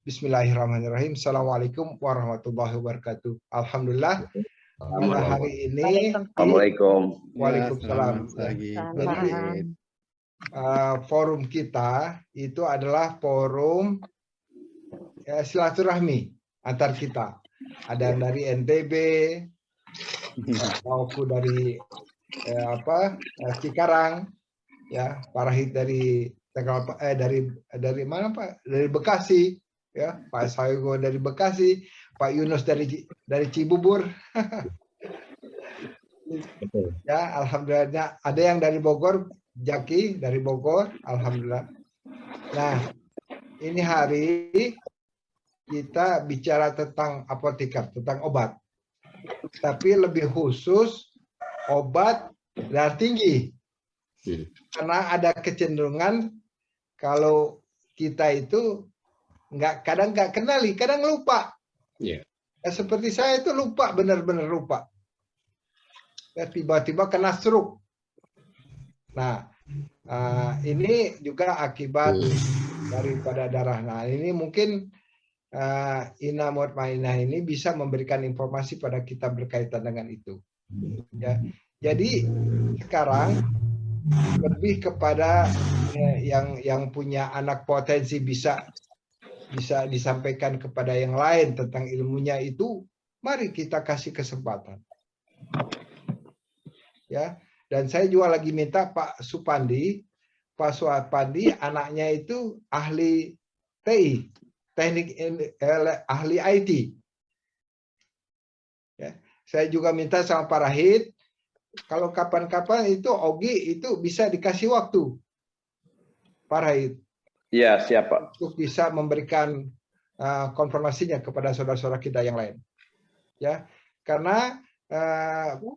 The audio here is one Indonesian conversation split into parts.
Bismillahirrahmanirrahim. Assalamualaikum warahmatullahi wabarakatuh. Alhamdulillah pada hari ini. Assalamualaikum. Waalaikumsalam. Jadi forum kita itu adalah forum silaturahmi antar kita. Ada yang dari NTB, maupun dari Cikarang, ya, Parahit dari dari mana Pak? Dari Bekasi, ya, Pak Sayogo dari Bekasi, Pak Yunus dari Cibubur. Ya, alhamdulillah. Ada yang dari Bogor, Jaki dari Bogor, alhamdulillah. Nah, ini hari kita bicara tentang apoteker, tentang obat. Tapi lebih khusus obat darah tinggi. Karena ada kecenderungan kalau kita itu kadang nggak kenali, kadang lupa. Ya, seperti saya itu lupa, benar-benar lupa. Ya, tiba-tiba kena stroke. Nah, ini juga akibat daripada darah. Nah, ini mungkin Ina Mutmainah ini bisa memberikan informasi pada kita berkaitan dengan itu. Ya, jadi sekarang lebih kepada yang punya anak potensi bisa disampaikan kepada yang lain tentang ilmunya itu, mari kita kasih kesempatan. Ya, dan saya juga lagi minta Pak Supandi anaknya itu ahli TI, ahli IT. Ya, saya juga minta sama Pak Rahid, kalau kapan-kapan itu Ogi itu bisa dikasih waktu, Pak Rahid. Iya, siap Pak. Untuk bisa memberikan konfirmasinya kepada saudara-saudara kita yang lain. Ya, karena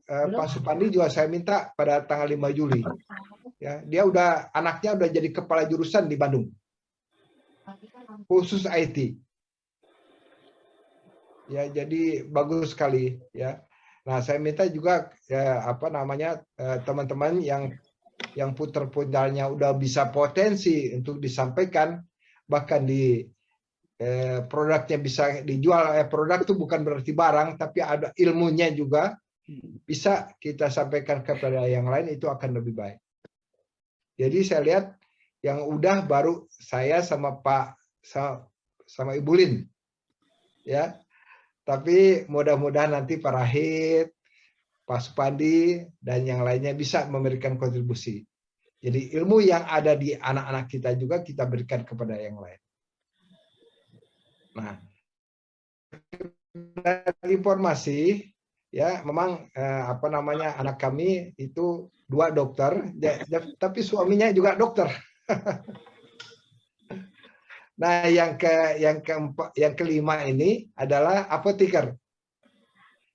Pak Supandi juga saya minta pada tanggal 5 Juli. Ya, dia anaknya udah jadi kepala jurusan di Bandung. Khusus IT. Ya, jadi bagus sekali ya. Nah, saya minta juga teman-teman yang puter-puternya udah bisa potensi untuk disampaikan, bahkan di produknya bisa dijual. Produk itu bukan berarti barang, tapi ada ilmunya juga bisa kita sampaikan kepada yang lain, itu akan lebih baik. Jadi saya lihat yang udah baru saya sama sama Ibu Lin, ya. Tapi mudah-mudahan nanti Pak Rahid, Pak Supandi, dan yang lainnya bisa memberikan kontribusi. Jadi ilmu yang ada di anak-anak kita juga kita berikan kepada yang lain. Nah, informasi, ya, memang anak kami itu 2 dokter, tapi suaminya juga dokter. Nah, yang kelima ini adalah apoteker.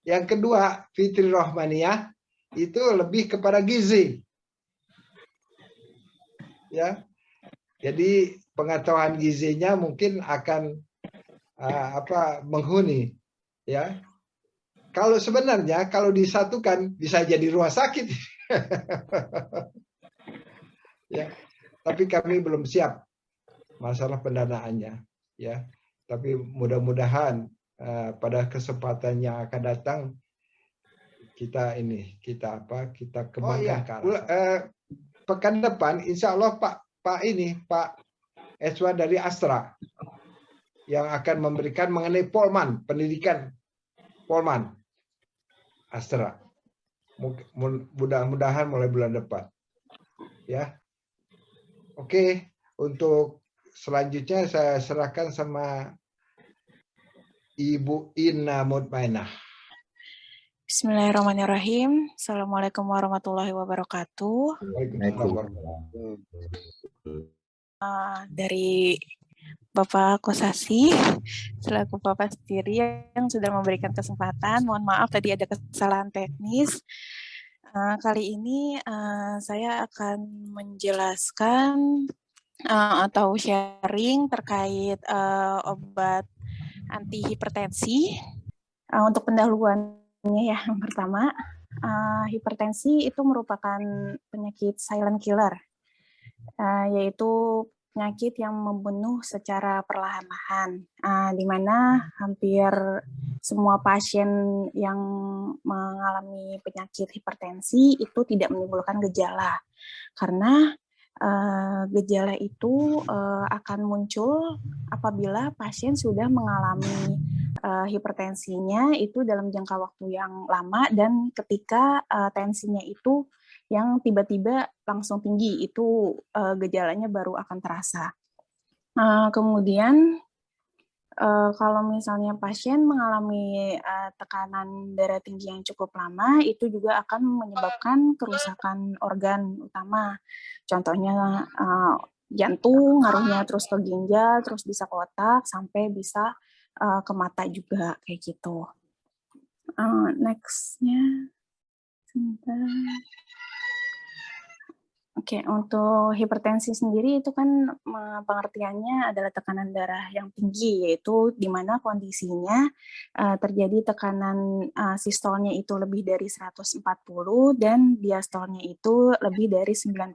Yang kedua, Fitri Rohmaniyah, itu lebih kepada gizi. Ya. Jadi pengetahuan gizinya mungkin akan menghuni, ya. Kalau sebenarnya kalau disatukan bisa jadi rumah sakit. Ya. Tapi kami belum siap masalah pendanaannya, ya. Tapi mudah-mudahan pada kesempatan yang akan datang kita kembangkan ke arah. Pekan depan insya Allah Pak Eswa dari Astra yang akan memberikan mengenai Polman, pendidikan Polman Astra. Mudah-mudahan mulai bulan depan. Ya. Oke, untuk selanjutnya saya serahkan sama Ibu Ina Mutmainah. Bismillahirrahmanirrahim. Assalamualaikum warahmatullahi wabarakatuh. Dari Bapak Kosasi, selaku Bapak sendiri yang sudah memberikan kesempatan. Mohon maaf tadi ada kesalahan teknis. Kali ini saya akan menjelaskan atau sharing terkait obat antihipertensi. Untuk pendahuluannya ya, yang pertama, hipertensi itu merupakan penyakit silent killer, yaitu penyakit yang membunuh secara perlahan-lahan, di mana hampir semua pasien yang mengalami penyakit hipertensi itu tidak menimbulkan gejala, karena gejala itu akan muncul apabila pasien sudah mengalami hipertensinya itu dalam jangka waktu yang lama dan ketika tensinya itu yang tiba-tiba langsung tinggi, itu gejalanya baru akan terasa. Kemudian kalau misalnya pasien mengalami tekanan darah tinggi yang cukup lama, itu juga akan menyebabkan kerusakan organ utama. Contohnya jantung, ngaruhnya terus ke ginjal, terus bisa ke otak, sampai bisa ke mata juga, kayak gitu. Next-nya, sebentar. Oke, untuk hipertensi sendiri itu kan pengertiannya adalah tekanan darah yang tinggi, yaitu di mana kondisinya terjadi tekanan sistolnya itu lebih dari 140 dan diastolnya itu lebih dari 90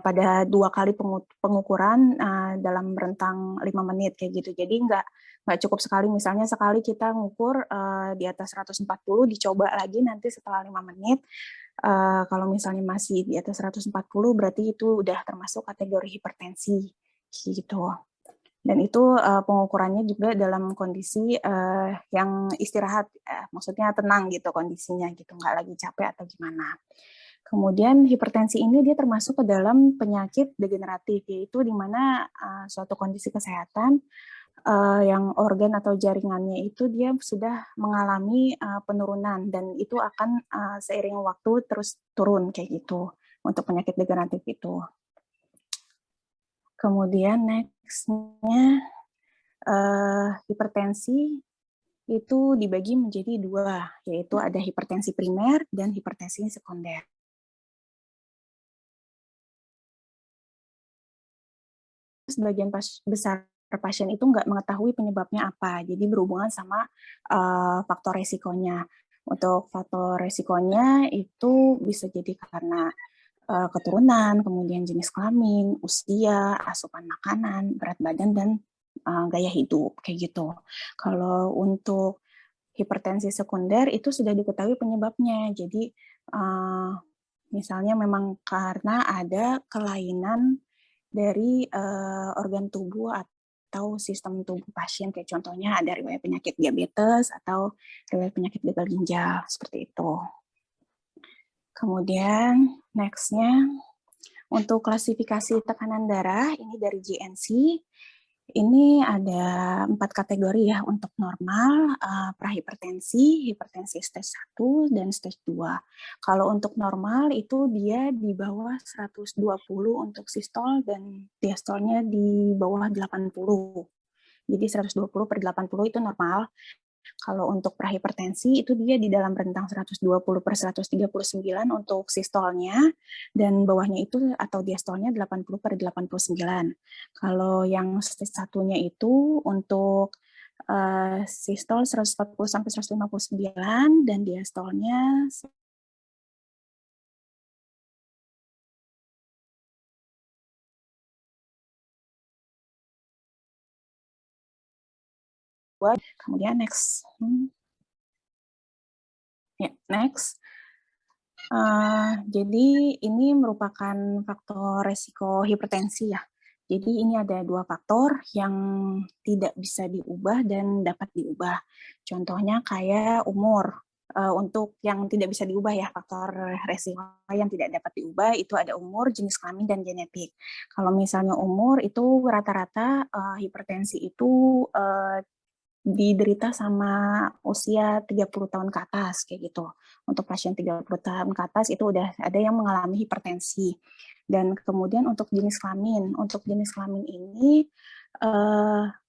pada 2 kali pengukuran dalam rentang 5 menit kayak gitu. Jadi nggak cukup sekali, misalnya sekali kita ngukur di atas 140, dicoba lagi nanti setelah 5 menit. Kalau misalnya masih di atas 140 berarti itu udah termasuk kategori hipertensi gitu. Dan itu pengukurannya juga dalam kondisi yang istirahat, maksudnya tenang gitu kondisinya gitu, nggak lagi capek atau gimana. Kemudian hipertensi ini dia termasuk ke dalam penyakit degeneratif, yaitu di mana suatu kondisi kesehatan yang organ atau jaringannya itu dia sudah mengalami penurunan dan itu akan seiring waktu terus turun kayak gitu untuk penyakit degeneratif itu. Kemudian next-nya hipertensi itu dibagi menjadi 2, yaitu ada hipertensi primer dan hipertensi sekunder. Sebagian besar pasien itu nggak mengetahui penyebabnya apa, jadi berhubungan sama faktor resikonya. Untuk faktor resikonya itu bisa jadi karena keturunan, kemudian jenis kelamin, usia, asupan makanan, berat badan, dan gaya hidup, kayak gitu. Kalau untuk hipertensi sekunder itu sudah diketahui penyebabnya, jadi misalnya memang karena ada kelainan dari organ tubuh atau sistem tubuh pasien, kayak contohnya ada riwayat penyakit diabetes atau riwayat penyakit gagal ginjal, seperti itu. Kemudian next-nya untuk klasifikasi tekanan darah ini dari GNC. Ini ada 4 kategori ya untuk normal, prahipertensi, hipertensi stage 1, dan stage 2. Kalau untuk normal itu dia di bawah 120 untuk sistol dan diastolnya di bawah 80. Jadi 120/80 itu normal. Kalau untuk prahipertensi itu dia di dalam rentang 120/139 untuk sistolnya, dan bawahnya itu atau diastolnya 80/89. Kalau yang stage 1-nya itu untuk sistol 140/159 dan diastolnya kemudian next. Next. Jadi ini merupakan faktor resiko hipertensi ya. Jadi ini ada 2 faktor yang tidak bisa diubah dan dapat diubah. Contohnya kayak umur. Untuk yang tidak bisa diubah ya, faktor resiko yang tidak dapat diubah itu ada umur, jenis kelamin, dan genetik. Kalau misalnya umur itu rata-rata hipertensi itu diderita sama usia 30 tahun ke atas, kayak gitu. Untuk pasien 30 tahun ke atas itu udah ada yang mengalami hipertensi. Dan kemudian untuk jenis kelamin ini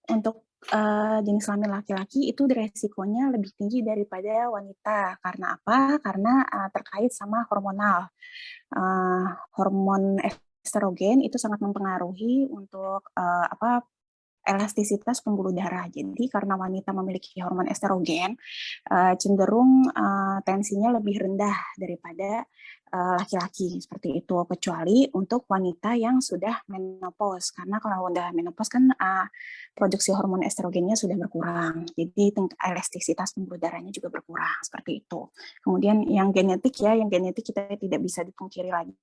untuk jenis kelamin laki-laki itu resikonya lebih tinggi daripada wanita. Karena apa? Karena terkait sama hormonal. Hormon estrogen itu sangat mempengaruhi untuk elastisitas pembuluh darah. Jadi karena wanita memiliki hormon estrogen, cenderung tensinya lebih rendah daripada laki-laki, seperti itu. Kecuali untuk wanita yang sudah menopause, karena kalau udah menopause kan produksi hormon estrogennya sudah berkurang. Jadi elastisitas pembuluh darahnya juga berkurang, seperti itu. Kemudian yang genetik kita tidak bisa dipungkiri lagi.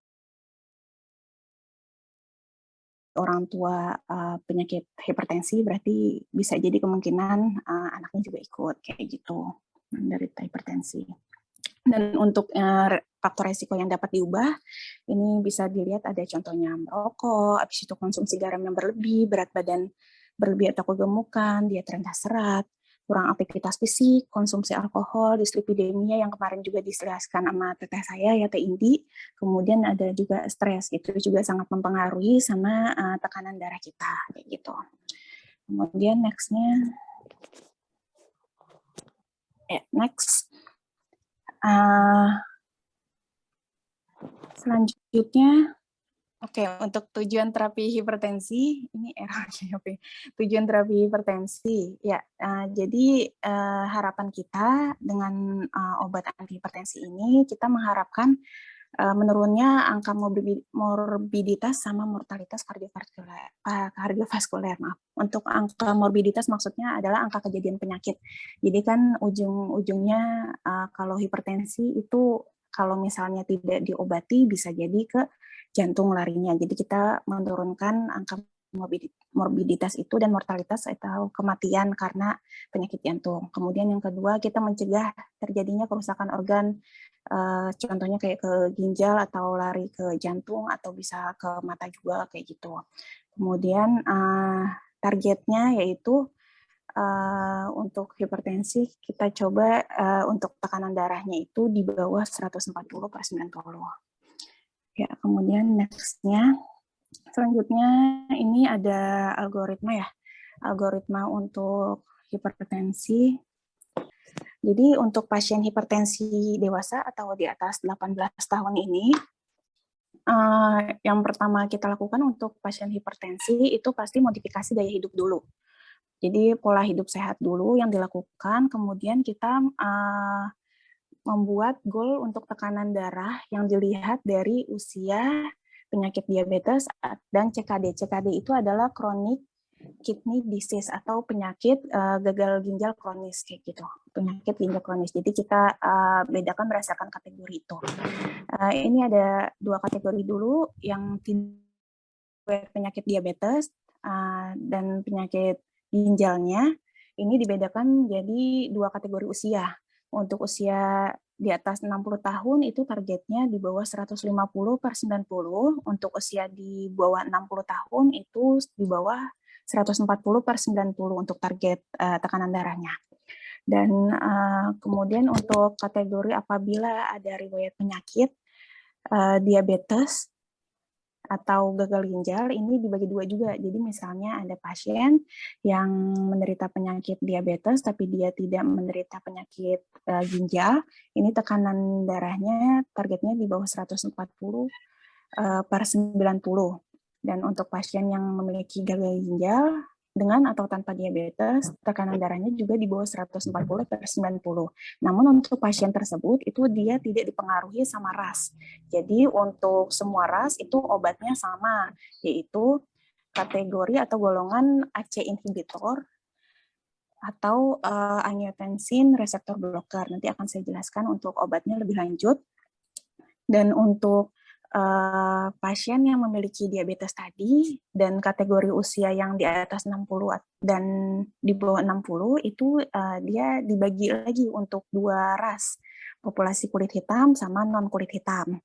Orang tua penyakit hipertensi berarti bisa jadi kemungkinan anaknya juga ikut kayak gitu menderita hipertensi. Dan untuk faktor resiko yang dapat diubah, ini bisa dilihat ada contohnya merokok, habis itu konsumsi garam yang berlebih, berat badan berlebih atau kegemukan, diet rendah serat, kurang aktivitas fisik, konsumsi alkohol, dislipidemia yang kemarin juga dijelaskan sama teteh saya ya Teh Indi, kemudian ada juga stres, itu juga sangat mempengaruhi sama tekanan darah kita kayak gitu. Kemudian next-nya, next. Selanjutnya, untuk tujuan terapi hipertensi, ini tujuan terapi hipertensi, ya. Jadi harapan kita dengan obat anti hipertensi ini, kita mengharapkan menurunnya angka morbiditas sama mortalitas kardiovaskuler. Maaf. Untuk angka morbiditas maksudnya adalah angka kejadian penyakit. Jadi kan ujung-ujungnya kalau hipertensi itu kalau misalnya tidak diobati bisa jadi ke jantung larinya. Jadi kita menurunkan angka morbiditas itu dan mortalitas atau kematian karena penyakit jantung. Kemudian yang kedua, kita mencegah terjadinya kerusakan organ, contohnya kayak ke ginjal atau lari ke jantung atau bisa ke mata juga kayak gitu. Kemudian targetnya yaitu untuk hipertensi kita coba untuk tekanan darahnya itu di bawah 140/90. Ya, kemudian next-nya, selanjutnya ini ada algoritma untuk hipertensi. Jadi untuk pasien hipertensi dewasa atau di atas 18 tahun ini, yang pertama kita lakukan untuk pasien hipertensi itu pasti modifikasi gaya hidup dulu. Jadi pola hidup sehat dulu yang dilakukan, kemudian kita membuat goal untuk tekanan darah yang dilihat dari usia, penyakit diabetes, dan CKD. CKD itu adalah chronic kidney disease atau penyakit gagal ginjal kronis kayak gitu, penyakit ginjal kronis. Jadi kita bedakan berdasarkan kategori itu. Ini ada 2 kategori dulu, yang penyakit diabetes dan penyakit ginjalnya. Ini dibedakan jadi 2 kategori usia. Untuk usia di atas 60 tahun itu targetnya di bawah 150/90, untuk usia di bawah 60 tahun itu di bawah 140/90 untuk target tekanan darahnya. Dan kemudian untuk kategori apabila ada riwayat penyakit diabetes atau gagal ginjal, ini dibagi 2 juga. Jadi misalnya ada pasien yang menderita penyakit diabetes tapi dia tidak menderita penyakit ginjal, ini tekanan darahnya targetnya di bawah 140/90. Dan untuk pasien yang memiliki gagal ginjal dengan atau tanpa diabetes, tekanan darahnya juga di bawah 140/90. Namun untuk pasien tersebut itu dia tidak dipengaruhi sama ras. Jadi untuk semua ras itu obatnya sama, yaitu kategori atau golongan ACE inhibitor atau angiotensin reseptor blocker. Nanti akan saya jelaskan untuk obatnya lebih lanjut. Dan untuk pasien yang memiliki diabetes tadi dan kategori usia yang di atas 60 dan di bawah 60 itu dia dibagi lagi untuk 2 ras, populasi kulit hitam sama non kulit hitam.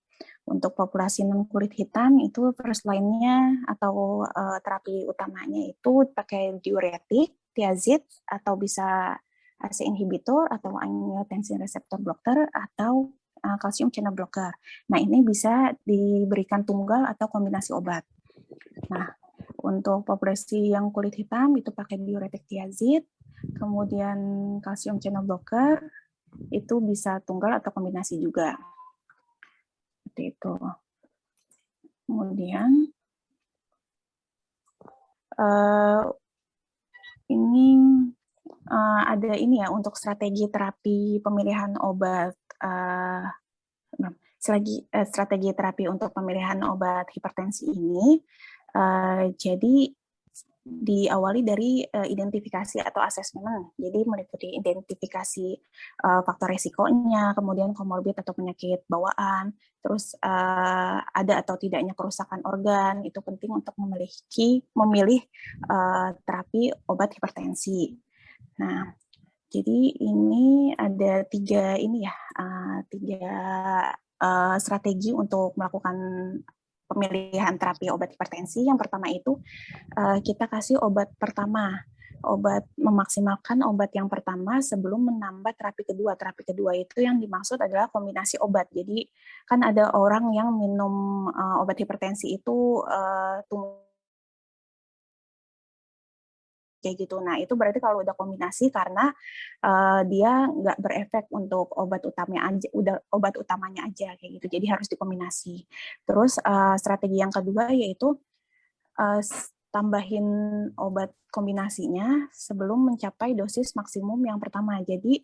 Untuk populasi non kulit hitam itu first line-nya atau terapi utamanya itu pakai diuretik, thiazid atau bisa ACE inhibitor atau angiotensin receptor blocker atau kalsium channel blocker. Nah, ini bisa diberikan tunggal atau kombinasi obat. Nah, untuk populasi yang kulit hitam itu pakai diuretik thiazid, kemudian kalsium channel blocker itu bisa tunggal atau kombinasi juga. Seperti itu. Kemudian ini ada ini ya untuk strategi terapi pemilihan obat strategi terapi untuk pemilihan obat hipertensi ini. Jadi diawali dari identifikasi atau asesmen. Jadi meliputi identifikasi faktor resikonya, kemudian komorbid atau penyakit bawaan, terus ada atau tidaknya kerusakan organ, itu penting untuk memilih terapi obat hipertensi. Nah, jadi ini ada tiga strategi untuk melakukan pemilihan terapi obat hipertensi. Yang pertama itu kita kasih obat pertama, memaksimalkan obat yang pertama sebelum menambah terapi kedua. Terapi kedua itu yang dimaksud adalah kombinasi obat. Jadi kan ada orang yang minum obat hipertensi itu kayak gitu. Nah, itu berarti kalau udah kombinasi karena dia nggak berefek untuk obat utamanya aja kayak gitu. Jadi harus dikombinasi. Terus strategi yang kedua yaitu tambahin obat kombinasinya sebelum mencapai dosis maksimum yang pertama. Jadi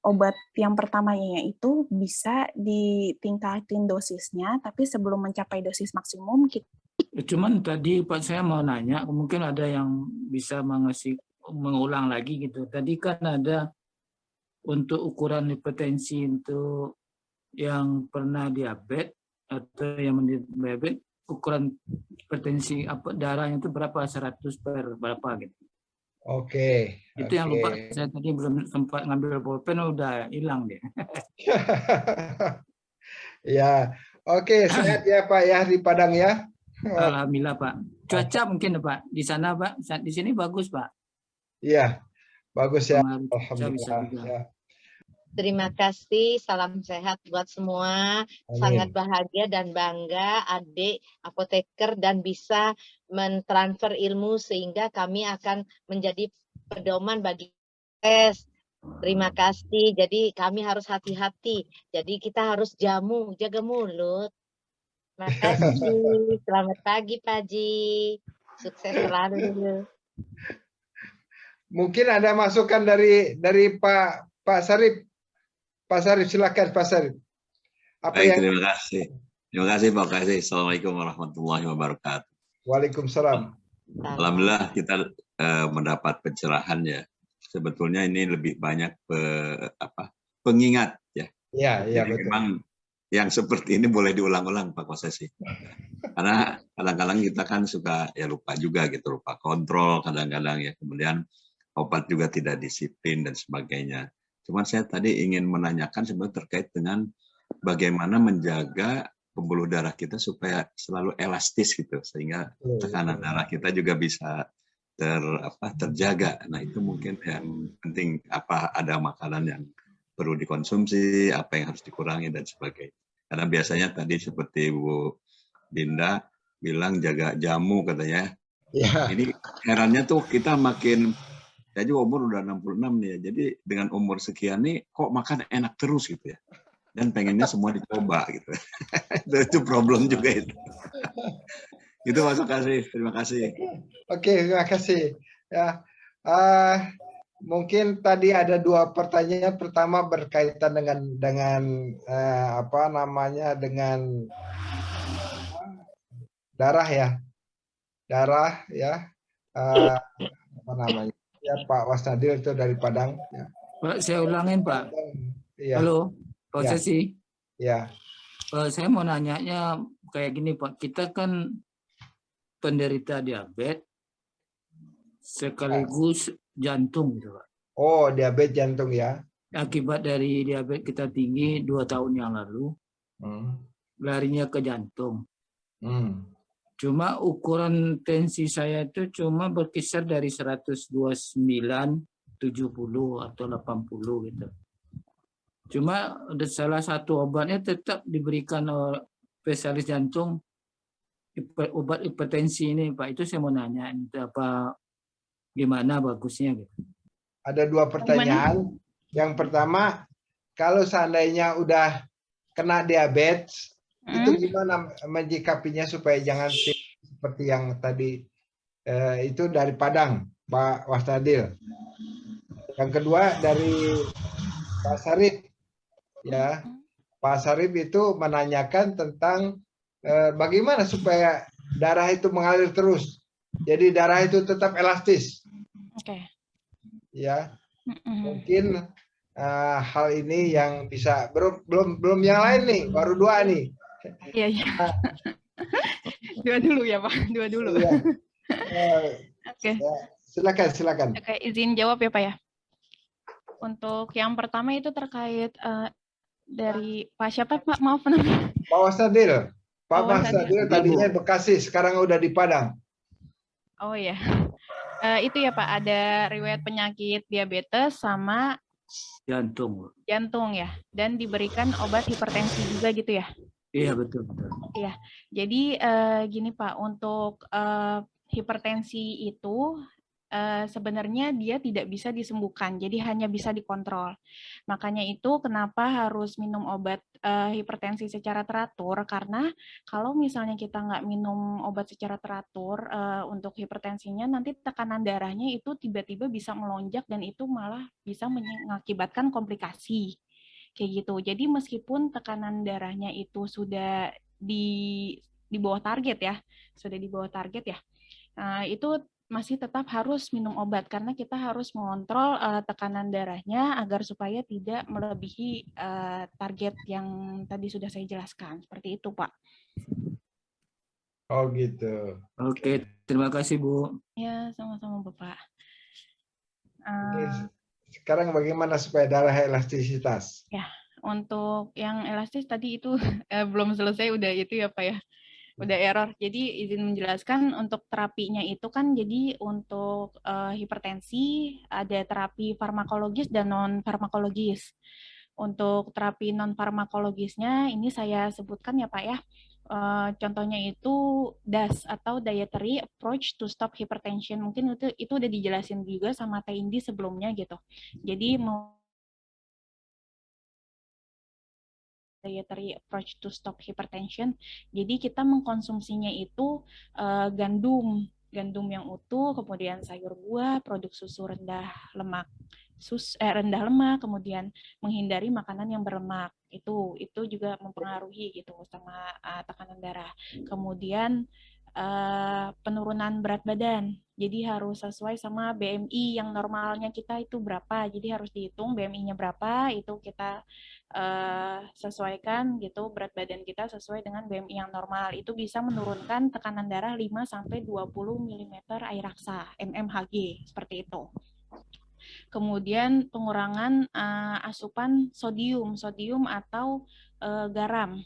obat yang pertamanya itu bisa ditingkatin dosisnya, tapi sebelum mencapai dosis maksimum kita. Cuman tadi Pak saya mau nanya, mungkin ada yang bisa mengulang lagi gitu. Tadi kan ada untuk ukuran hipertensi untuk yang pernah diabetes atau yang mendiabetes, ukuran hipertensi darahnya itu berapa, 100 per berapa gitu. Oke. Itu yang lupa, saya tadi belum sempat ngambil pulpen, udah hilang deh. Ya, oke, sehat ya Pak ya di Padang ya. Alhamdulillah Pak. Cuaca mungkin Pak di sana Pak, di sini bagus Pak. Iya, bagus ya. Alhamdulillah. Alhamdulillah. Ya. Terima kasih, salam sehat buat semua. Amin. Sangat bahagia dan bangga adik apoteker dan bisa mentransfer ilmu sehingga kami akan menjadi pedoman bagi tes. Terima kasih. Jadi kami harus hati-hati. Jadi kita harus jaga mulut. Terima kasih. Selamat pagi Pak Haji. Sukses selalu. Mungkin ada masukan dari Pak Sarip. Pak Sarip, silakan Pak Sarip. Baik, terima kasih. Terima kasih Pak Kasih. Assalamualaikum warahmatullahi wabarakatuh. Waalaikumsalam. Alhamdulillah kita mendapat pencerahan ya. Sebetulnya ini lebih banyak pengingat ya. Iya, Jadi betul. memang yang seperti ini boleh diulang-ulang Pak Kosesi. Karena kadang-kadang kita kan suka ya lupa juga gitu, lupa kontrol kadang-kadang ya. Kemudian obat juga tidak disiplin dan sebagainya. Cuman saya tadi ingin menanyakan sebenarnya terkait dengan bagaimana menjaga pembuluh darah kita supaya selalu elastis gitu, sehingga tekanan darah kita juga bisa terjaga. Nah itu mungkin yang penting, apa ada makanan yang perlu dikonsumsi, apa yang harus dikurangi dan sebagainya. Karena biasanya tadi seperti Bu Dinda bilang jaga jamu katanya. Ya. Ini herannya tuh kita makin, saya juga umur udah 66 nih ya, jadi dengan umur sekian nih kok makan enak terus gitu ya. Dan pengennya semua dicoba gitu. Itu problem juga itu. Itu masuk kasih, terima kasih. Oke, terima kasih. Ya, mungkin tadi ada dua pertanyaan. Pertama berkaitan dengan dengan darah ya, apa namanya? Ya Pak Wasnadil itu dari Padang. Ya. Pak, saya ulangin Pak. Ya. Halo, Pak Sesi. Ya. Saya mau nanyanya kayak gini Pak. Kita kan penderita diabetes sekaligus jantung gitu Pak. Oh, diabetes jantung ya. Akibat dari diabetes kita tinggi 2 tahun yang lalu, larinya ke jantung. Cuma ukuran tensi saya itu cuma berkisar dari 129, 70 atau 80 gitu. Cuma salah satu obatnya tetap diberikan oleh spesialis jantung, obat hipertensi ini Pak. Itu saya mau nanya, itu apa gimana bagusnya gitu. Ada dua pertanyaan. Yang pertama, kalau seandainya udah kena diabetes, itu gimana menyikapinya supaya jangan seperti yang tadi Itu dari Padang, Pak Wasnadil. Yang kedua dari Pak Sarip, ya. Pak Sarip itu menanyakan tentang bagaimana supaya darah itu mengalir terus. Jadi darah itu tetap elastis. Oke. Ya, mungkin hal ini yang bisa belum yang lain nih, baru 2 nih. Iya, iya. 2 dulu ya, Pak. 2 dulu. Iya. Oke. Ya, silakan. Oke, izin jawab ya, Pak ya. Untuk yang pertama itu terkait dari Pak siapa, Pak? Maaf namanya. Pak Wasnadil. Pak Oh, Wasnadil tadinya Bekasi, sekarang udah di Padang. Oh ya. Itu ya Pak, ada riwayat penyakit diabetes sama jantung ya, dan diberikan obat hipertensi juga gitu ya. Iya, betul. Iya, jadi gini Pak, untuk hipertensi itu sebenarnya dia tidak bisa disembuhkan, jadi hanya bisa dikontrol. Makanya itu kenapa harus minum obat hipertensi secara teratur, karena kalau misalnya kita nggak minum obat secara teratur untuk hipertensinya, nanti tekanan darahnya itu tiba-tiba bisa melonjak dan itu malah bisa mengakibatkan komplikasi. Kayak gitu. Jadi meskipun tekanan darahnya itu sudah di bawah target ya, itu masih tetap harus minum obat karena kita harus mengontrol tekanan darahnya agar supaya tidak melebihi target yang tadi sudah saya jelaskan. Seperti itu, Pak. Oh gitu. Oke, terima kasih Bu. Ya, sama-sama Bapak. Sekarang bagaimana supaya darah elastisitas? Ya, untuk yang elastis tadi itu belum selesai udah itu ya Pak ya. Udah error. Jadi izin menjelaskan untuk terapinya itu kan jadi untuk hipertensi ada terapi farmakologis dan non farmakologis. Untuk terapi non farmakologisnya ini saya sebutkan ya Pak ya. Contohnya itu DAS atau Dietary Approach to Stop Hypertension. Mungkin itu udah dijelasin juga sama Teh Indi sebelumnya gitu. Jadi Dietary Approach to Stop Hypertension. Jadi kita mengkonsumsinya itu gandum yang utuh, kemudian sayur buah, produk susu rendah lemak, kemudian menghindari makanan yang berlemak. Itu juga mempengaruhi gitu sama tekanan darah. Kemudian penurunan berat badan. Jadi harus sesuai sama BMI yang normalnya kita itu berapa. Jadi harus dihitung BMI-nya berapa, itu kita sesuaikan gitu berat badan kita sesuai dengan BMI yang normal. Itu bisa menurunkan tekanan darah 5-20 mm air raksa, mmHg, seperti itu. Kemudian pengurangan asupan sodium atau garam.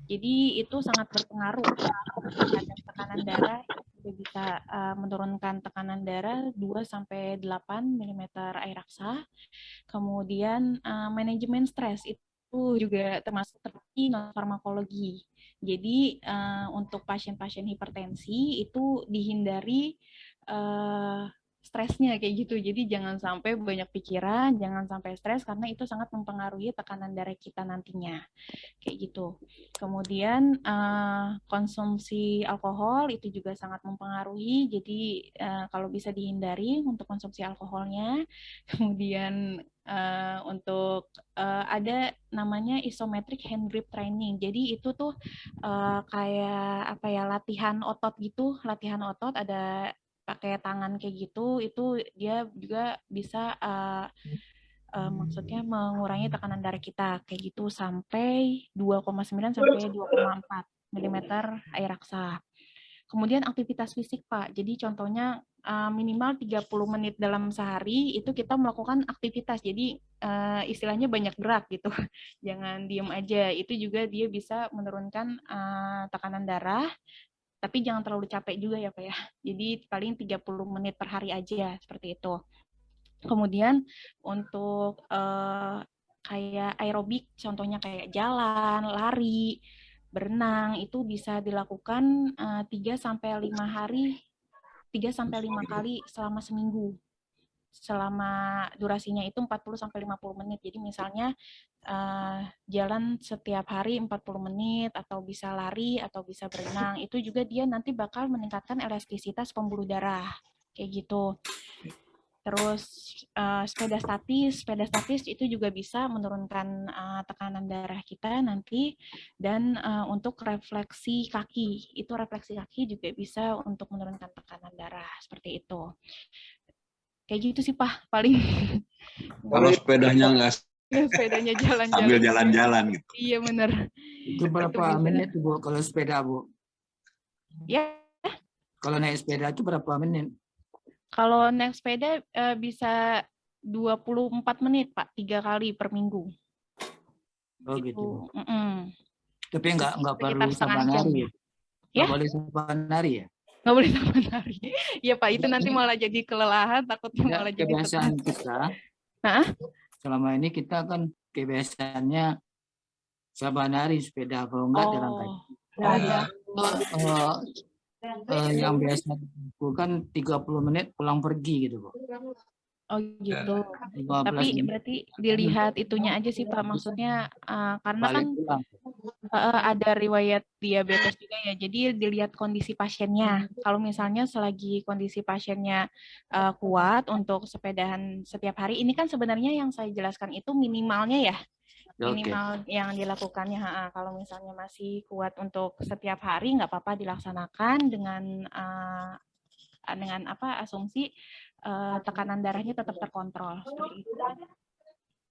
Jadi itu sangat berpengaruh terhadap tekanan darah. Itu bisa menurunkan tekanan darah 2-8 mm air raksa. Kemudian manajemen stres itu juga termasuk terapi non farmakologi. Jadi untuk pasien-pasien hipertensi itu dihindari stresnya kayak gitu. Jadi jangan sampai banyak pikiran, jangan sampai stres karena itu sangat mempengaruhi tekanan darah kita nantinya. Kayak gitu. Kemudian konsumsi alkohol itu juga sangat mempengaruhi. Jadi kalau bisa dihindari untuk konsumsi alkoholnya. Kemudian untuk ada namanya isometric hand grip training. Jadi itu tuh kayak apa ya, latihan otot gitu, ada pakai tangan kayak gitu. Itu dia juga bisa maksudnya mengurangi tekanan darah kita kayak gitu sampai 2,9 sampai 2,4 mm air raksa. Kemudian aktivitas fisik Pak. Jadi contohnya minimal 30 menit dalam sehari itu kita melakukan aktivitas. Jadi istilahnya banyak gerak gitu. Jangan diem aja. Itu juga dia bisa menurunkan tekanan darah. Tapi jangan terlalu capek juga ya Pak ya. Jadi paling 30 menit per hari aja seperti itu. Kemudian untuk kayak aerobik, contohnya kayak jalan, lari, berenang, itu bisa dilakukan 3-5 kali selama seminggu. selama durasinya itu 40-50 menit. Jadi misalnya jalan setiap hari 40 menit, atau bisa lari, atau bisa berenang, itu juga dia nanti bakal meningkatkan elastisitas pembuluh darah, kayak gitu. Terus sepeda statis itu juga bisa menurunkan tekanan darah kita nanti. Dan untuk refleksi kaki juga bisa untuk menurunkan tekanan darah, seperti itu. Kayak gitu sih Pak, paling. Kalau sepedanya nggak Sepedanya jalan-jalan. sambil jalan-jalan gitu. Iya benar. Itu berapa menit tuh, Bu, kalau sepeda, Bu? Ya, Kalau naik sepeda itu berapa menit? kalau naik sepeda bisa 24 menit Pak, 3 kali per minggu. Oh gitu. Tapi nggak Sekitar perlu setengah saban jam hari ya. ya? Ya? Nggak boleh saban hari ya? Nggak boleh saban hari. Iya Pak, itu nanti malah jadi kelelahan, takutnya Ya, malah jadi kebiasaan stres. kita, Hah? selama ini kita kan kebiasaannya saban hari sepeda, kalau enggak jalan kaki. Yang biasa dilakukan 30 menit pulang pergi gitu, Bu. Oh gitu. 15 Tapi menit berarti dilihat itunya aja sih Pak, maksudnya karena balik kan pulang. ada riwayat diabetes juga ya, jadi dilihat kondisi pasiennya. Kalau misalnya selagi kondisi pasiennya kuat untuk sepedahan setiap hari, ini kan sebenarnya yang saya jelaskan itu minimalnya ya, minimal yang dilakukannya. Kalau misalnya masih kuat untuk setiap hari, nggak apa-apa dilaksanakan dengan asumsi tekanan darahnya tetap terkontrol. Seperti itu.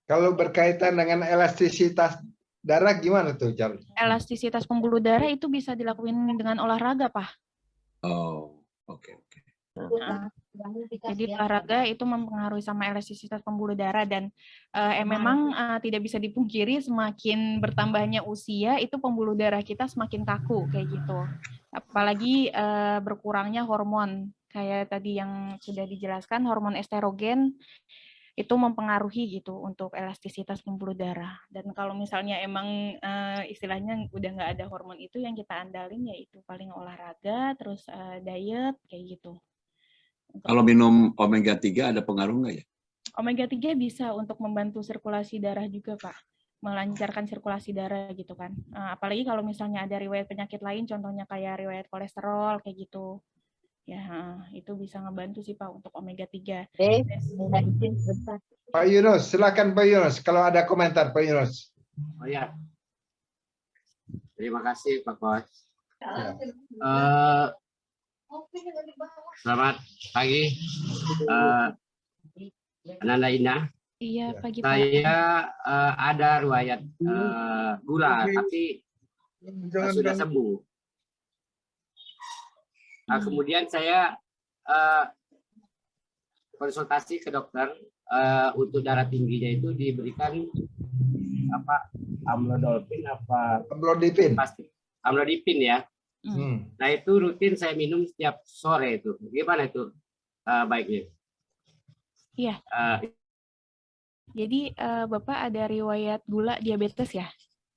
Kalau berkaitan dengan elastisitas darah gimana tuh, Charles? Elastisitas pembuluh darah itu bisa dilakuin dengan olahraga, Pak. Oh, oke. Jadi olahraga itu mempengaruhi sama elastisitas pembuluh darah, dan memang tidak bisa dipungkiri semakin bertambahnya usia itu pembuluh darah kita semakin kaku kayak gitu. Apalagi berkurangnya hormon kayak tadi yang sudah dijelaskan, hormon estrogen itu mempengaruhi gitu untuk elastisitas pembuluh darah. Dan kalau misalnya emang istilahnya udah nggak ada hormon itu, yang kita andalin yaitu paling olahraga, terus diet kayak gitu. Kalau minum omega 3 ada pengaruh nggak ya? Omega 3 bisa untuk membantu sirkulasi darah juga, Pak. Melancarkan sirkulasi darah gitu kan. Apalagi kalau misalnya ada riwayat penyakit lain, contohnya kayak riwayat kolesterol kayak gitu. Ya, itu bisa ngebantu sih Pak untuk omega 3. Pak Yunus, silakan Pak Yunus. Kalau ada komentar Pak Yunus. Oh ya, terima kasih Pak Bos. Ya. Selamat pagi, Ananda Indah. Iya, pagi Pak. Saya ada riwayat gula, tapi sudah sembuh. Nah, kemudian saya konsultasi ke dokter untuk darah tingginya itu diberikan amlodipin amlodipin ya. Nah itu rutin saya minum setiap sore itu. Gimana itu baiknya? Iya. Jadi Bapak ada riwayat gula diabetes ya?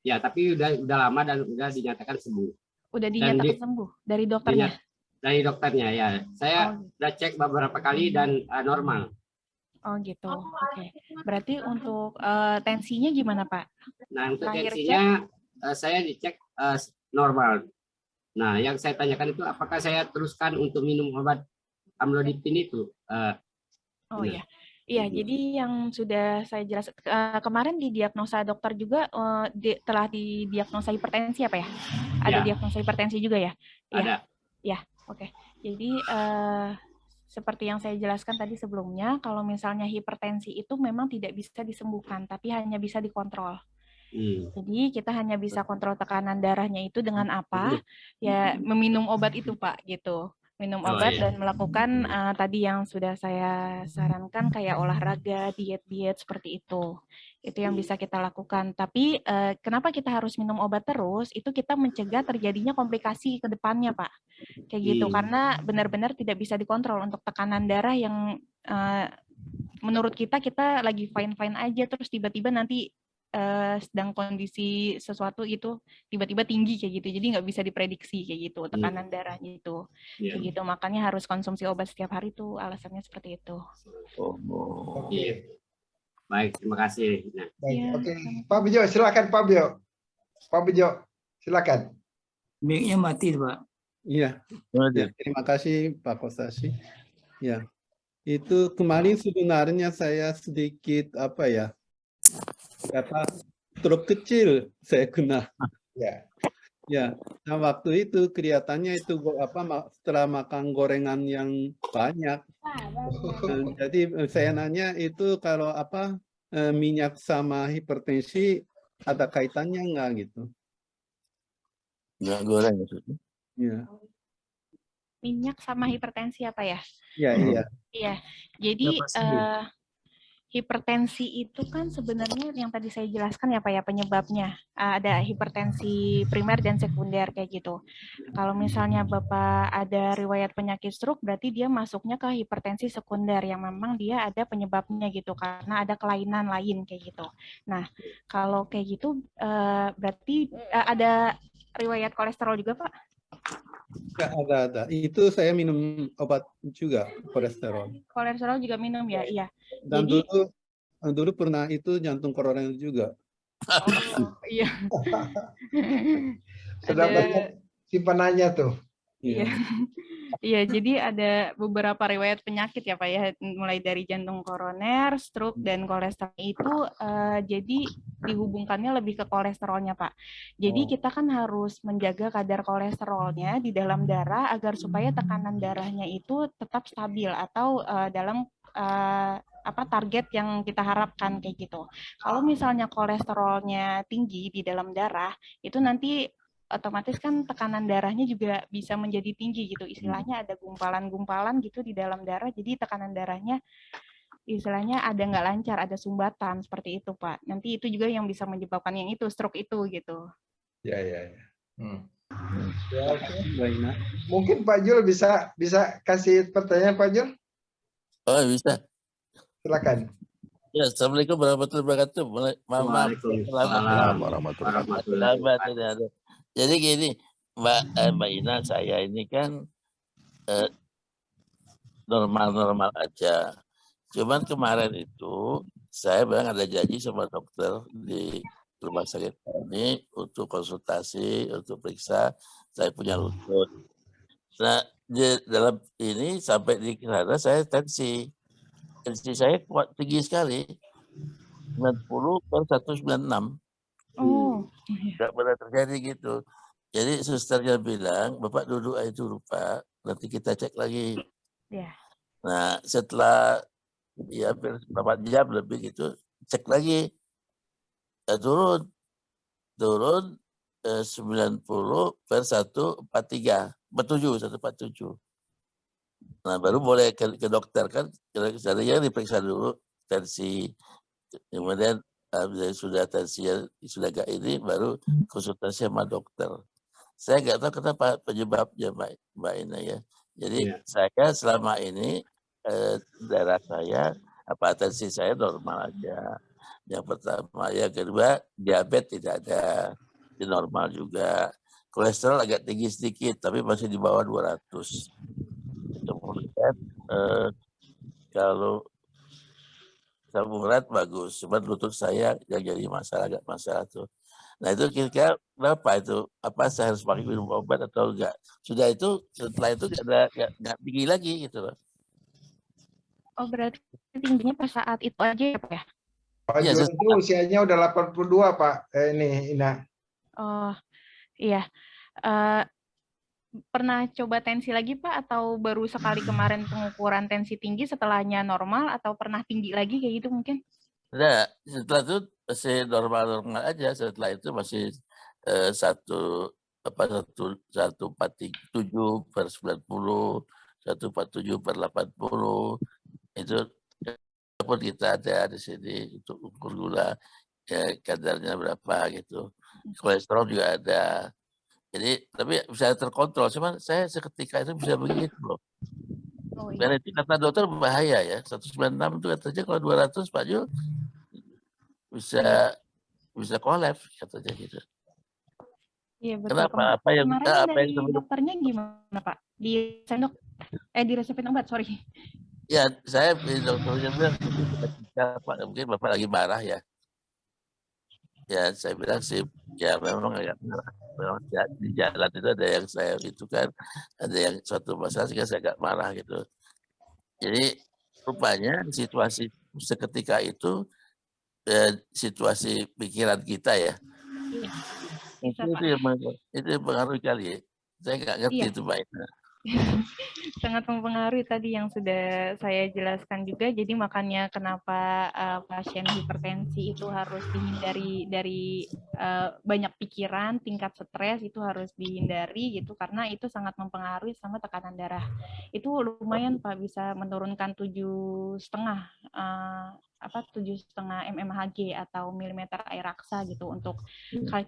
Ya, tapi udah lama dan udah dinyatakan sembuh. Udah dinyatakan sembuh dari dokternya? Dari dokternya ya. Saya udah cek beberapa kali dan normal. Oh gitu. Oke. Berarti untuk tensinya gimana Pak? Nah untuk tensinya saya dicek normal. Nah yang saya tanyakan itu apakah saya teruskan untuk minum obat amlodipin itu? Oh iya. Iya, jadi yang sudah saya jelaskan kemarin didiagnosa dokter juga telah didiagnosa hipertensi apa ya? Ada diagnosa hipertensi juga ya? Ada. Ya, oke. Jadi seperti yang saya jelaskan tadi sebelumnya, kalau misalnya hipertensi itu memang tidak bisa disembuhkan, tapi hanya bisa dikontrol. Jadi kita hanya bisa kontrol tekanan darahnya itu dengan apa? Ya meminum obat itu Pak, gitu. Minum obat dan melakukan tadi yang sudah saya sarankan kayak olahraga, diet seperti itu. Itu yang bisa kita lakukan. Tapi kenapa kita harus minum obat terus? Itu kita mencegah terjadinya komplikasi ke depannya, Pak. Kayak gitu. Karena benar-benar tidak bisa dikontrol untuk tekanan darah yang menurut kita lagi fine-fine aja, terus tiba-tiba nanti sedang kondisi sesuatu itu tiba-tiba tinggi kayak gitu. Jadi nggak bisa diprediksi kayak gitu tekanan darahnya itu. Iya. Kayak gitu. Makanya harus konsumsi obat setiap hari tuh alasannya seperti itu. Oh, Oke. Baik, terima kasih. Nah, Baik, Iya, oke. sama-sama. Pak Bejo, silakan Pak Bejo. Pak Bejo, silakan. Mic-nya mati, Pak. Iya, ya, terima kasih Pak Kostasi. Ya, itu kemarin sebenarnya saya sedikit apa ya, kata stroke kecil saya kena. Ya. Ya, nah waktu itu kelihatannya itu setelah makan gorengan yang banyak. Jadi saya nanya itu kalau minyak sama hipertensi ada kaitannya enggak gitu? minyak goreng maksudnya. Ya, Minyak sama hipertensi apa ya? iya, iya. Iya. Jadi Berapa sih? hipertensi itu kan sebenarnya yang tadi saya jelaskan ya Pak ya penyebabnya. Ada hipertensi primer dan sekunder kayak gitu. Kalau misalnya Bapak ada riwayat penyakit stroke berarti dia masuknya ke hipertensi sekunder yang memang dia ada penyebabnya gitu karena ada kelainan lain kayak gitu. Nah, kalau kayak gitu berarti ada riwayat kolesterol juga Pak? Ya, ada. Itu saya minum obat juga kolesterol. Kolesterol juga minum ya? Iya. Dan Jadi dulu pernah itu jantung koroner juga. oh, iya. Sudah banyak simpanannya tuh. Iya. Iya, jadi ada beberapa riwayat penyakit ya Pak ya, mulai dari jantung koroner, stroke, dan kolesterol itu jadi dihubungkannya lebih ke kolesterolnya Pak. Jadi kita kan harus menjaga kadar kolesterolnya di dalam darah agar supaya tekanan darahnya itu tetap stabil atau dalam target yang kita harapkan kayak gitu. Kalau misalnya kolesterolnya tinggi di dalam darah, itu nanti otomatis kan tekanan darahnya juga bisa menjadi tinggi gitu. Istilahnya ada gumpalan-gumpalan gitu di dalam darah, jadi tekanan darahnya istilahnya ada nggak lancar, ada sumbatan seperti itu Pak. Nanti itu juga yang bisa menyebabkan yang itu, stroke itu gitu. Ya. Ya, Baik, nah. mungkin Pak Jul bisa kasih pertanyaan Pak Jul? Oh, bisa. Silakan. Ya, Assalamualaikum warahmatullahi wabarakatuh. Waalaikumsalam warahmatullahi wabarakatuh. Jadi gini, Mbak Ina, saya ini kan normal-normal aja. Cuman kemarin itu saya bilang ada janji sama dokter di rumah sakit ini untuk konsultasi, untuk periksa saya punya lutut. Nah, di dalam ini sampai di sana saya tensi saya kuat tinggi sekali, 90/196. Oh, Nggak pernah terjadi gitu. Jadi susternya bilang, Bapak duduk aja dulu Pak, nanti kita cek lagi. ya. Nah, setelah ya berapa jam lebih gitu, cek lagi. Turun 90/143, 147. Nah, baru boleh ke dokter kan, saya diperiksa dulu tensi, kemudian sudah tensinya sudah gak ini, baru konsultasi sama dokter. Saya nggak tahu kenapa penyebabnya Mbak Ina ya. Jadi saya selama ini darah saya, tensi saya normal aja. Yang pertama, yang kedua diabetes tidak ada, di normal juga. Kolesterol agak tinggi sedikit, tapi masih di bawah 200. Kemudian kalau sambung urat bagus, cuma lutut saya yang jadi agak masalah tuh. Nah itu kira-kira berapa itu? Apa saya harus pakai minum obat atau enggak? Sudah itu setelah itu nggak tinggi lagi gitu loh. Oh berarti tingginya pas saat itu aja ya Pak ya? Pak Jul itu usianya udah 82 Pak. Ini Ina. Oh iya. Pernah coba tensi lagi Pak atau baru sekali kemarin pengukuran tensi tinggi setelahnya normal atau pernah tinggi lagi kayak gitu mungkin? Nah, setelah itu masih normal-normal aja. Setelah itu masih 147/90, 147/80. Itu pun kita ada di sini untuk ukur gula, kadarnya berapa gitu. Kolesterol juga ada. Jadi, tapi bisa terkontrol. Cuman saya seketika itu bisa begitu loh. Oh, iya. Dan itu kata dokter bahaya ya. 196 itu katanya kalau 200 Pak Jul bisa bisa kolaps katanya gitu. Iya betul. Kenapa? Apa yang Kemarin apa yang dari dokternya gimana Pak? Diresepin obat, sorry. ya saya dokternya bilang mungkin Bapak lagi marah ya. Ya saya bilang sih ya memang agak marah. Memang di jalan itu ada yang saya itu kan ada yang suatu masalah sehingga saya agak marah gitu. Jadi rupanya situasi seketika itu situasi pikiran kita ya. Iya, bisa, Itu Pak. itu yang pengaruh kali ya. Saya nggak ngerti Iya. itu Pak. Sangat mempengaruhi tadi yang sudah saya jelaskan juga. Jadi makanya kenapa pasien hipertensi itu harus dihindari dari banyak pikiran, tingkat stres itu harus dihindari gitu karena itu sangat mempengaruhi sama tekanan darah. Itu lumayan Pak, bisa menurunkan 7,5 mmHg atau milimeter air raksa gitu untuk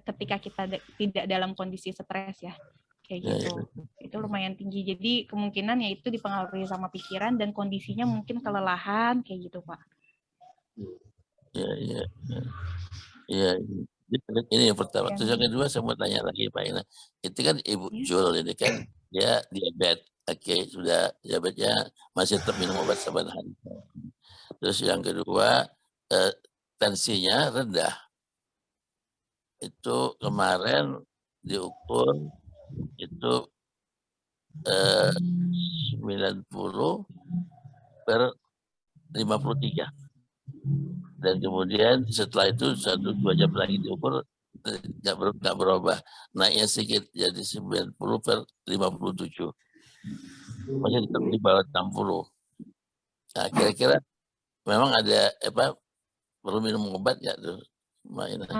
ketika kita tidak dalam kondisi stres ya. Kayak gitu. Itu lumayan tinggi. Jadi kemungkinan ya itu dipengaruhi sama pikiran dan kondisinya mungkin kelelahan kayak gitu, Pak. Iya. Ini yang pertama. Terus yang kedua saya mau tanya lagi Pak Ina. Itu kan Ibu Jul ini kan dia diabetes. Oke, sudah diabetesnya masih tetap minum obat saban hari. Terus yang kedua tensinya rendah. Itu kemarin diukur itu 90/53 dan kemudian setelah itu 1-2 jam lagi diukur nggak berubah, naiknya sedikit jadi 90/57, masih tetap di bawah 60. Nah kira-kira memang ada perlu minum obat nggak tuh Mbak Ina?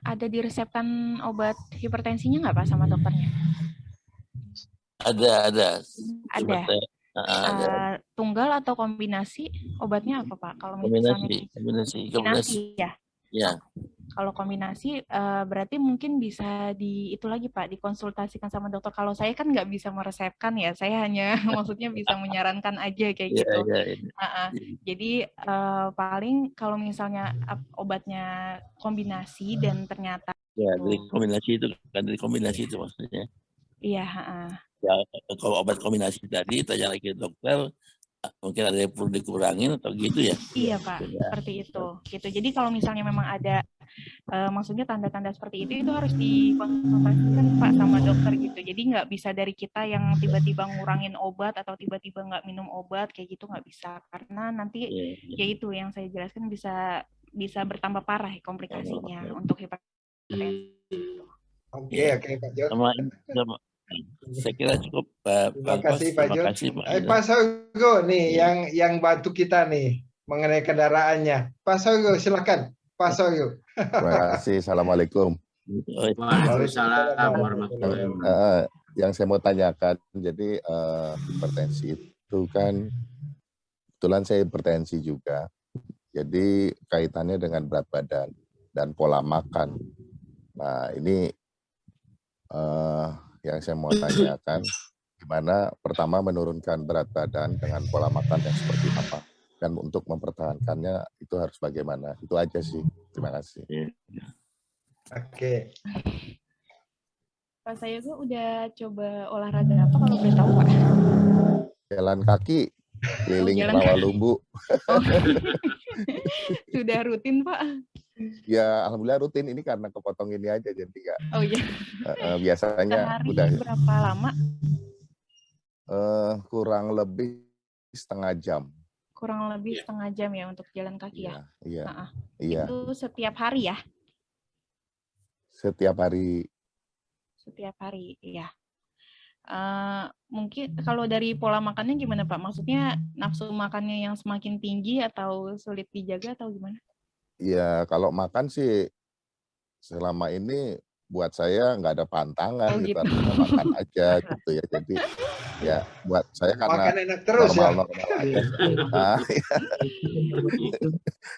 Ada diresepkan obat hipertensinya nggak Pak sama dokternya? Ada. Ada. Ada. Tunggal atau kombinasi obatnya apa Pak? Kalau Kombinasi ya. Ya. Kalau kombinasi berarti mungkin bisa itu lagi Pak, dikonsultasikan sama dokter. Kalau saya kan nggak bisa meresepkan ya, saya hanya maksudnya bisa menyarankan aja kayak gitu. Jadi paling kalau misalnya obatnya kombinasi dan ternyata dari kombinasi itu maksudnya. Iya. Ya, kalau obat kombinasi tadi tanya lagi ke dokter, mungkin ada yang perlu dikurangin atau gitu ya? Iya Pak, seperti itu. Gitu. Jadi kalau misalnya memang ada maksudnya tanda-tanda seperti itu harus dikonsultasikan Pak sama dokter gitu. Jadi nggak bisa dari kita yang tiba-tiba ngurangin obat atau tiba-tiba nggak minum obat kayak gitu nggak bisa karena nanti yaitu yang saya jelaskan bisa bertambah parah komplikasinya untuk hipertensi. Oke Pak Jo. Saya kira cukup. Terima kasih Pak Jo. Pak Sogo nih yang bantu kita nih mengenai kendaraannya. Pak Sogo silakan. Pak Sogo. Terima kasih. Assalamualaikum. Waalaikumsalam warahmatullahi wabarakatuh. Yang saya mau tanyakan, jadi hipertensi itu kan kebetulan saya hipertensi juga. Jadi kaitannya dengan berat badan dan pola makan. Nah ini yang saya mau tanyakan, gimana pertama menurunkan berat badan dengan pola makan yang seperti apa, dan untuk mempertahankannya itu harus bagaimana? Itu aja sih. Terima kasih. Oke. Pak saya udah coba olahraga apa kalau boleh tahu Pak? Jalan kaki, keliling Rawalumbu. Sudah rutin Pak? Ya alhamdulillah rutin, ini karena kepotong ini aja jadi nggak. Oh iya. Biasanya sehari udah. Berapa lama? Kurang lebih setengah jam. Kurang lebih setengah jam ya untuk jalan kaki ya? Iya. Itu setiap hari ya? Setiap hari. Setiap hari, iya. Mungkin kalau dari pola makannya gimana Pak? Maksudnya nafsu makannya yang semakin tinggi atau sulit dijaga atau gimana? Ya kalau makan sih selama ini buat saya nggak ada pantangan gitu, makan aja gitu ya. Jadi ya buat saya karena makan enak terus normal aja. Nah,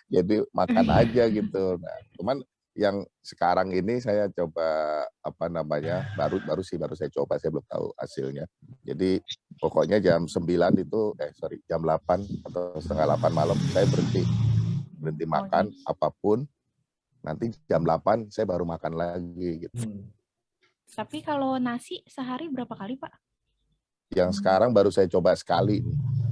jadi makan aja gitu. Nah, cuman yang sekarang ini saya coba baru saya coba, saya belum tahu hasilnya. Jadi pokoknya jam 9 itu jam 8 atau setengah 8 malam saya berhenti makan apapun. Nanti jam 8 saya baru makan lagi gitu. Tapi kalau nasi sehari berapa kali, Pak? Yang sekarang baru saya coba sekali.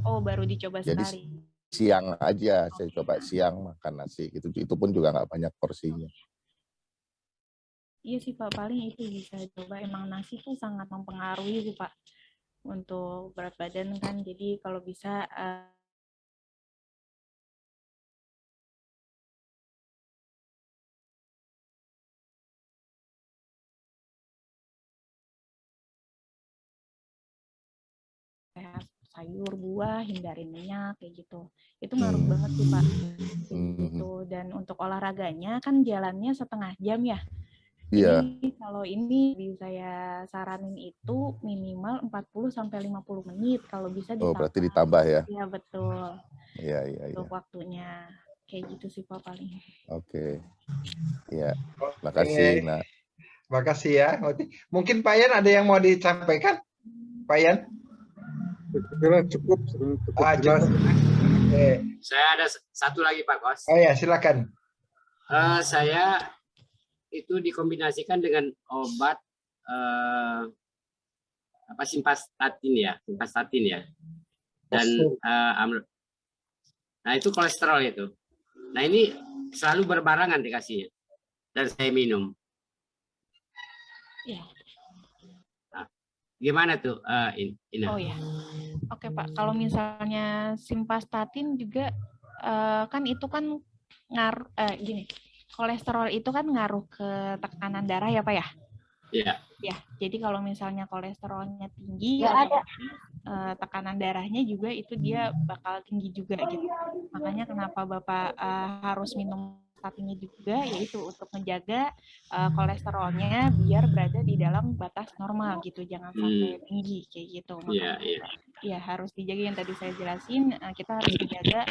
Oh, baru dicoba Jadi sekali. siang aja saya coba siang makan nasi gitu. Itu pun juga nggak banyak porsinya. Iya sih Pak, paling itu bisa coba. Emang nasi tuh sangat mempengaruhi sih Pak untuk berat badan kan. Jadi kalau bisa sayur, buah, hindarin minyak kayak gitu. Itu ngaruh banget sih Pak. Gitu. Dan untuk olahraganya kan jalannya setengah jam ya. Iya. Jadi kalau ini saya saranin itu minimal 40 sampai 50 menit kalau bisa ditambah. Oh, berarti ditambah ya. Iya, betul. Iya. Untuk waktunya. Kayak gitu sih Pak paling. Oke. Iya. Makasih, Nak. Makasih ya. Mungkin Pak Yan ada yang mau disampaikan? Pak Yan? Cukup jelas. Saya ada satu lagi Pak Kos. Oh ya, silakan. Saya itu dikombinasikan dengan obat simvastatin ya, dan nah itu kolesterol itu. Nah ini selalu berbarengan dikasihnya dan saya minum. Ya. Nah, gimana tuh Ina? Oh ya, oke Pak. Kalau misalnya simvastatin juga kan itu kan ngaruh gini. Kolesterol itu kan ngaruh ke tekanan darah ya Pak ya? Iya. Ya, jadi kalau misalnya kolesterolnya tinggi, tekanan darahnya juga itu dia bakal tinggi juga gitu. Makanya kenapa Bapak harus minum statinnya juga, yaitu untuk menjaga kolesterolnya biar berada di dalam batas normal gitu, jangan sampai tinggi kayak gitu. Makanya ya harus dijaga yang tadi saya jelasin, kita harus menjaga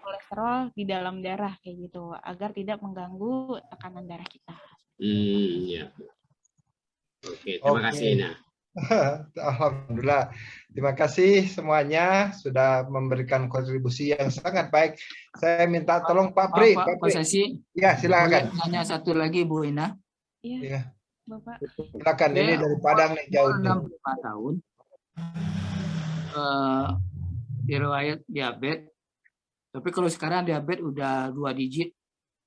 kolesterol di dalam darah kayak gitu agar tidak mengganggu tekanan darah kita. Iya. Oke, terima kasih Ina. Alhamdulillah. Terima kasih semuanya sudah memberikan kontribusi yang sangat baik. Saya minta tolong Pak Pri. Pak Sesi. Ya, silakan. Tanya satu lagi Bu Ina. Iya. Bapak. Silakan, ini dari Padang nih jauh. 65 tahun. Riwayat diabetes. Tapi kalau sekarang diabetes udah 2 digit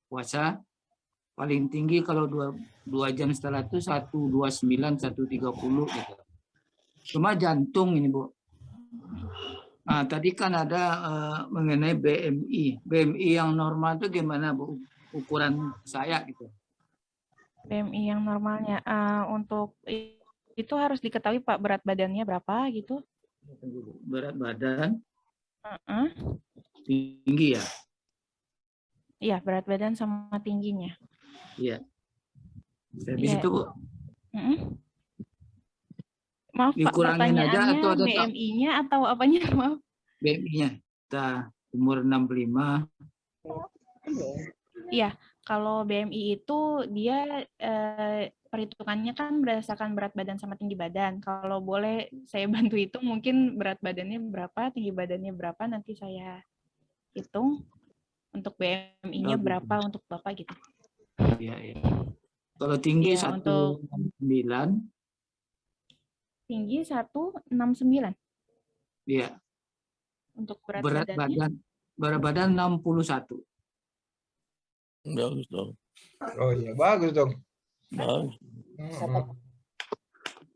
puasa. Paling tinggi kalau 2 jam setelah itu 129, 130 gitu. Cuma jantung ini Bu. Nah, tadi kan ada mengenai BMI. BMI yang normal itu gimana Bu? Ukuran saya gitu. BMI yang normalnya untuk itu harus diketahui Pak berat badannya berapa gitu. Berat badan tinggi ya? Iya, berat badan sama tingginya. Iya. Habis itu Bu. Maaf Pak, dikurangin aja atau ada BMI-nya atau apanya? Maaf. BMI-nya. Kita umur 65. Iya, kalau BMI itu dia perhitungannya kan berdasarkan berat badan sama tinggi badan. Kalau boleh saya bantu hitung mungkin berat badannya berapa, tinggi badannya berapa, nanti saya hitung untuk BMI-nya berapa untuk Bapak gitu. Iya. Kalau tinggi 169. Tinggi 169. Iya. Untuk berat badan 61. Bagus dong. Oh iya, bagus dong. Bagus.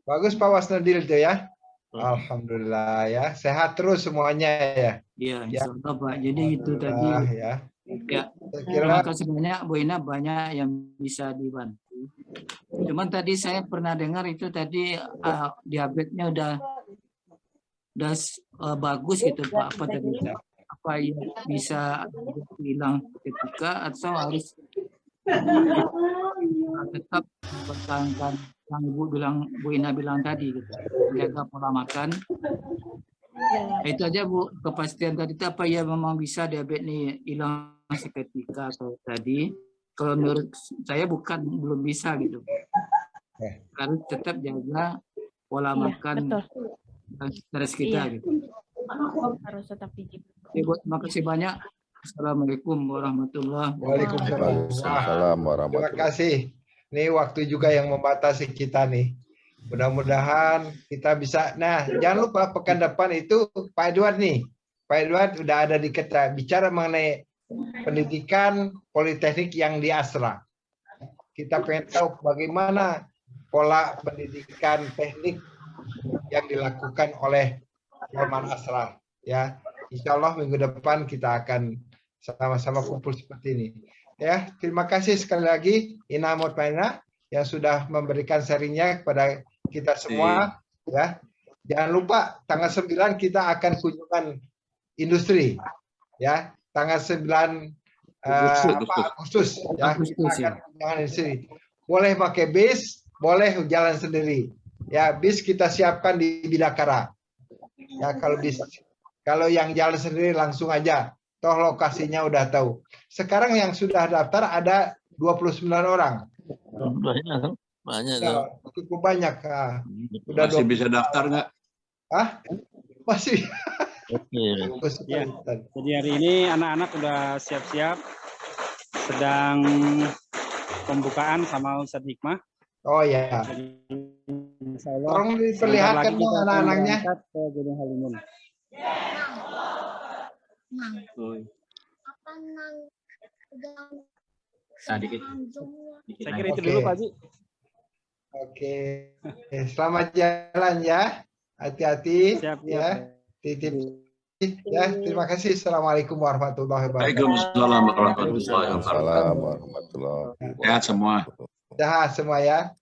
Bagus Pak Wasnadil itu ya. Alhamdulillah ya. Sehat terus semuanya ya. Iya, insyaallah Pak. Jadi itu tadi. Ya. Ya. Terima kasih banyak Bu Ina, banyak yang bisa dibantu. Cuman tadi saya pernah dengar itu tadi diabetesnya udah bagus gitu Pak. Apa tadi? Apa yang bisa hilang ketika atau harus tetap pertahankan yang Bu Ina bilang tadi gitu. Jaga pola makan. Itu aja Bu, kepastian tadi itu apa ya memang bisa diabetes ini hilang seketika atau tadi. Kalau menurut saya belum bisa gitu. Harus tetap jaga pola makan dan stres kita gitu. Harus tetap dijaga. Terima kasih banyak. Assalamualaikum warahmatullahi wabarakatuh. Waalaikumsalam. Waalaikumsalam Terima warahmatullahi kasih. Ini waktu juga yang membatasi kita nih. Mudah-mudahan kita bisa. Nah, jangan lupa pekan depan itu Pak Edward nih. Pak Edward udah ada di kita bicara mengenai pendidikan politeknik yang di Astra. Kita pengen tahu bagaimana pola pendidikan teknik yang dilakukan oleh Polman Astra. Ya, Insya Allah minggu depan kita akan sama-sama kumpul seperti ini. Ya, terima kasih sekali lagi Ina Mutmainah yang sudah memberikan sharingnya kepada kita semua. Ya, jangan lupa tanggal 9 kita akan kunjungan industri. Ya, tanggal 9 Agustus. Ya, kita akan kunjungan industri. Boleh pakai bis, boleh jalan sendiri. Ya, bis kita siapkan di Bidakara. Ya, kalau yang jalan sendiri langsung aja. Toh lokasinya udah tahu. Sekarang yang sudah daftar ada 29 orang. Banyak Ya, cukup banyak. Udah Masih bisa daftar nggak? Masih. Ya, jadi hari ini anak-anak udah siap-siap, sedang pembukaan sama Ustadz Hikmah. Oh ya. Tolong diperlihatkan dong anak-anaknya. Ke Gunung Halimun. Sedikit. Saya kira itu dulu Pak Haji. Oke. Selamat jalan ya. Hati-hati. Siap, ya. Titip. Ya, terima kasih. Assalamualaikum warahmatullahi wabarakatuh. Waalaikumsalam warahmatullahi wabarakatuh. Waalaikumsalam warahmatullahi wabarakatuh. Sehat semua. Sehat semua ya.